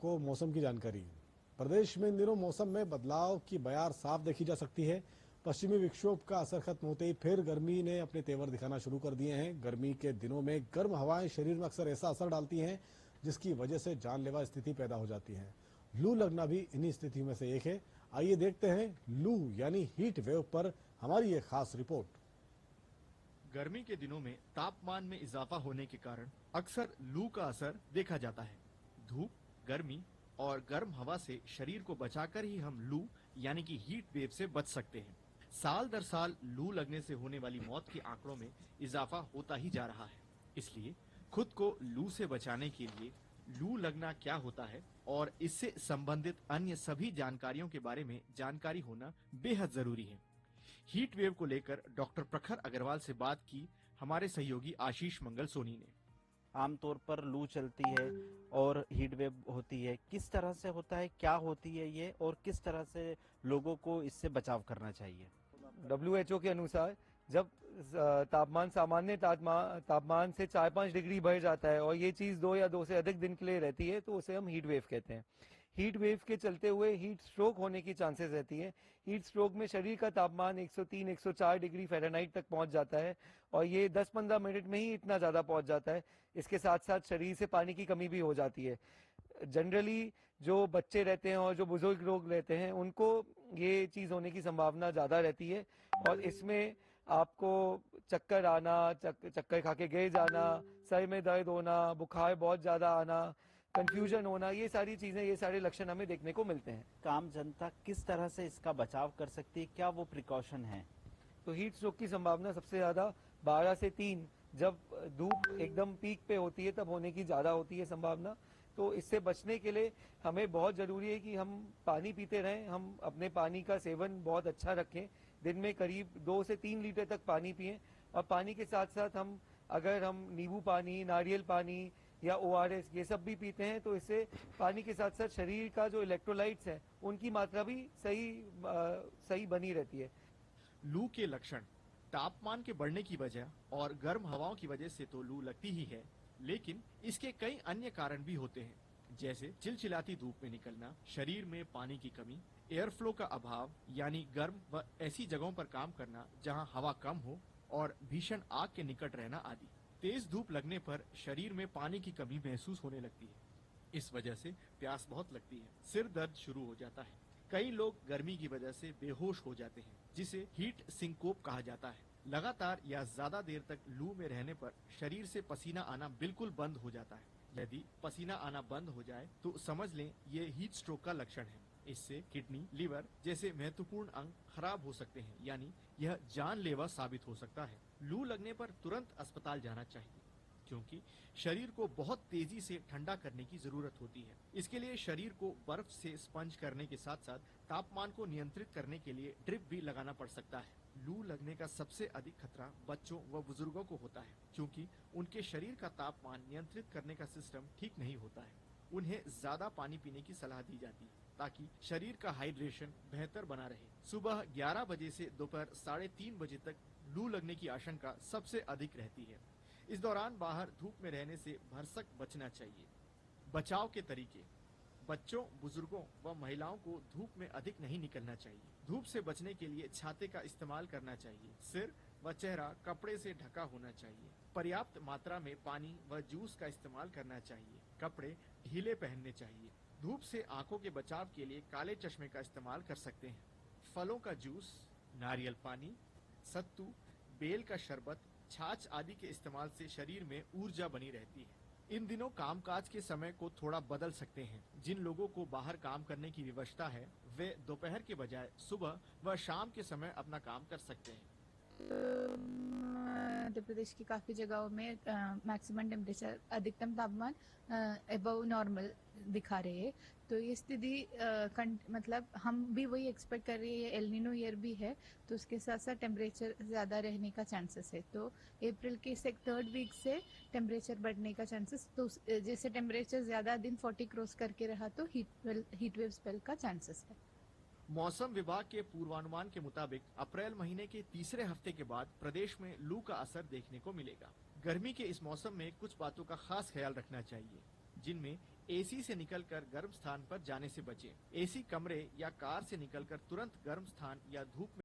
आपको मौसम की जानकारी। प्रदेश में इन दिनों मौसम में बदलाव की बयार साफ देखी जा सकती है। पश्चिमी विक्षोभ का असर खत्म होते ही फिर गर्मी ने अपने तेवर दिखाना शुरू कर दिए हैं। गर्मी के दिनों में गर्म हवाएं शरीर में अक्सर ऐसा असर डालती हैं जिसकी वजह से जानलेवा स्थिति पैदा हो जाती है। लू लगना भी इन्हीं स्थिति में से एक है। आइए देखते हैं लू यानी हीट वेव पर हमारी ये खास रिपोर्ट। गर्मी के दिनों में तापमान में इजाफा होने के कारण अक्सर लू का असर देखा जाता है। धूप, गर्मी और गर्म हवा से शरीर को बचाकर ही हम लू यानी कि हीट वेव से बच सकते हैं। साल दर साल लू लगने से होने वाली मौत के आंकड़ों में इजाफा होता ही जा रहा है। इसलिए खुद को लू से बचाने के लिए लू लगना क्या होता है और इससे संबंधित अन्य सभी जानकारियों के बारे में जानकारी होना बेहद जरूरी है। हीट वेव को लेकर डॉक्टर प्रखर अग्रवाल से बात की हमारे सहयोगी आशीष मंगल सोनी ने। आमतौर पर लू चलती है और हीट वेव होती है, किस तरह से होता है, क्या होती है ये और किस तरह से लोगों को इससे बचाव करना चाहिए? WHO के अनुसार जब तापमान सामान्य तापमान से 4-5 डिग्री बढ़ जाता है और ये चीज 2 या 2 से अधिक दिन के लिए रहती है तो उसे हम हीट वेव कहते हैं। हीट वेव के चलते हुए हीट स्ट्रोक होने की चांसेस रहती है। हीट स्ट्रोक में शरीर का तापमान 103-104 डिग्री फ़ारेनहाइट तक पहुंच जाता है और ये 10-15 मिनट में ही इतना ज्यादा पहुंच जाता है। इसके साथ साथ शरीर से पानी की कमी भी हो जाती है। जनरली जो बच्चे रहते हैं और जो बुजुर्ग लोग रहते हैं उनको ये चीज होने की संभावना ज्यादा रहती है और इसमें आपको चक्कर आना, चक्कर खा के गिर जाना, सर में दर्द होना, बुखार बहुत ज्यादा आना, कंफ्यूजन होना, ये सारी चीजें, ये सारे लक्षण हमें देखने को मिलते हैं। आम जनता किस तरह से इसका बचाव कर सकती है, क्या वो प्रिकॉशन है? तो हीट स्ट्रोक की संभावना सबसे ज्यादा 12 से 3 जब धूप एकदम पीक पे होती है तब होने की ज्यादा होती है संभावना। तो इससे बचने के लिए हमें बहुत जरूरी है कि हम पानी पीते रहें, हम अपने पानी का सेवन बहुत अच्छा रखें, दिन में करीब 2 से 3 लीटर तक पानी पिएं और पानी के साथ साथ अगर हम नींबू पानी, नारियल पानी या ORS ये सब भी पीते हैं तो इससे पानी के साथ साथ शरीर का जो इलेक्ट्रोलाइट्स है उनकी मात्रा भी सही बनी रहती है। लू के लक्षण तापमान के बढ़ने की वजह और गर्म हवाओं की वजह से तो लू लगती ही है, लेकिन इसके कई अन्य कारण भी होते हैं, जैसे चिलचिलाती धूप में निकलना, शरीर में पानी की कमी, एयर फ्लो का अभाव यानी गर्म व ऐसी जगहों पर काम करना जहां हवा कम हो और भीषण आग के निकट रहना आदि। तेज धूप लगने पर शरीर में पानी की कमी महसूस होने लगती है। इस वजह से प्यास बहुत लगती है, सिर दर्द शुरू हो जाता है। कई लोग गर्मी की वजह से बेहोश हो जाते हैं, जिसे हीट सिंकोप कहा जाता है। लगातार या ज्यादा देर तक लू में रहने पर शरीर से पसीना आना बिल्कुल बंद हो जाता है। यदि पसीना आना बंद हो जाए तो समझ लें ये हीट स्ट्रोक का लक्षण है। इससे किडनी, लिवर जैसे महत्वपूर्ण अंग खराब हो सकते हैं, यानी यह जानलेवा साबित हो सकता है। लू लगने पर तुरंत अस्पताल जाना चाहिए, क्योंकि शरीर को बहुत तेजी से ठंडा करने की जरूरत होती है। इसके लिए शरीर को बर्फ से स्पंज करने के साथ साथ तापमान को नियंत्रित करने के लिए ड्रिप भी लगाना पड़ सकता है। लू लगने का सबसे अधिक खतरा बच्चों व बुजुर्गों को होता है, क्योंकि उनके शरीर का तापमान नियंत्रित करने का सिस्टम ठीक नहीं होता है। उन्हें ज्यादा पानी पीने की सलाह दी जाती है ताकि शरीर का हाइड्रेशन बेहतर बना रहे। सुबह 11 बजे से दोपहर 3:30 बजे तक लू लगने की आशंका सबसे अधिक रहती है। इस दौरान बाहर धूप में रहने से भरसक बचना चाहिए। बचाव के तरीके: बच्चों, बुजुर्गों व महिलाओं को धूप में अधिक नहीं निकलना चाहिए। धूप से बचने के लिए छाते का इस्तेमाल करना चाहिए। सिर व चेहरा कपड़े से ढका होना चाहिए। पर्याप्त मात्रा में पानी व जूस का इस्तेमाल करना चाहिए। कपड़े ढीले पहनने चाहिए। धूप से आंखों के बचाव के लिए काले चश्मे का इस्तेमाल कर सकते हैं। फलों का जूस, नारियल पानी, सत्तू, बेल का शरबत, छाछ आदि के इस्तेमाल से शरीर में ऊर्जा बनी रहती है। इन दिनों कामकाज के समय को थोड़ा बदल सकते हैं। जिन लोगों को बाहर काम करने की व्यवस्था है वे दोपहर के बजाय सुबह व शाम के समय अपना काम कर सकते हैं। मध्य प्रदेश की काफी जगहों में मैक्सिमम टेम्परेचर, अधिकतम तापमान अबव नॉर्मल दिखा रहे हैं। तो ये स्थिति मतलब हम भी वही एक्सपेक्ट कर रहे हैं। एल नीनो ईयर भी है तो उसके साथ साथ टेम्परेचर ज्यादा रहने का चांसेस है। तो अप्रैल के 3rd वीक से टेम्परेचर बढ़ने का चांसेस, तो जैसे टेम्परेचर ज्यादा दिन 40 क्रॉस करके रहा तो हीट वेव स्पेल का चांसेस है। मौसम विभाग के पूर्वानुमान के मुताबिक अप्रैल महीने के तीसरे हफ्ते के बाद प्रदेश में लू का असर देखने को मिलेगा। गर्मी के इस मौसम में कुछ बातों का खास ख्याल रखना चाहिए, जिनमें एसी से निकलकर गर्म स्थान पर जाने से बचें। एसी कमरे या कार से निकलकर तुरंत गर्म स्थान या धूप में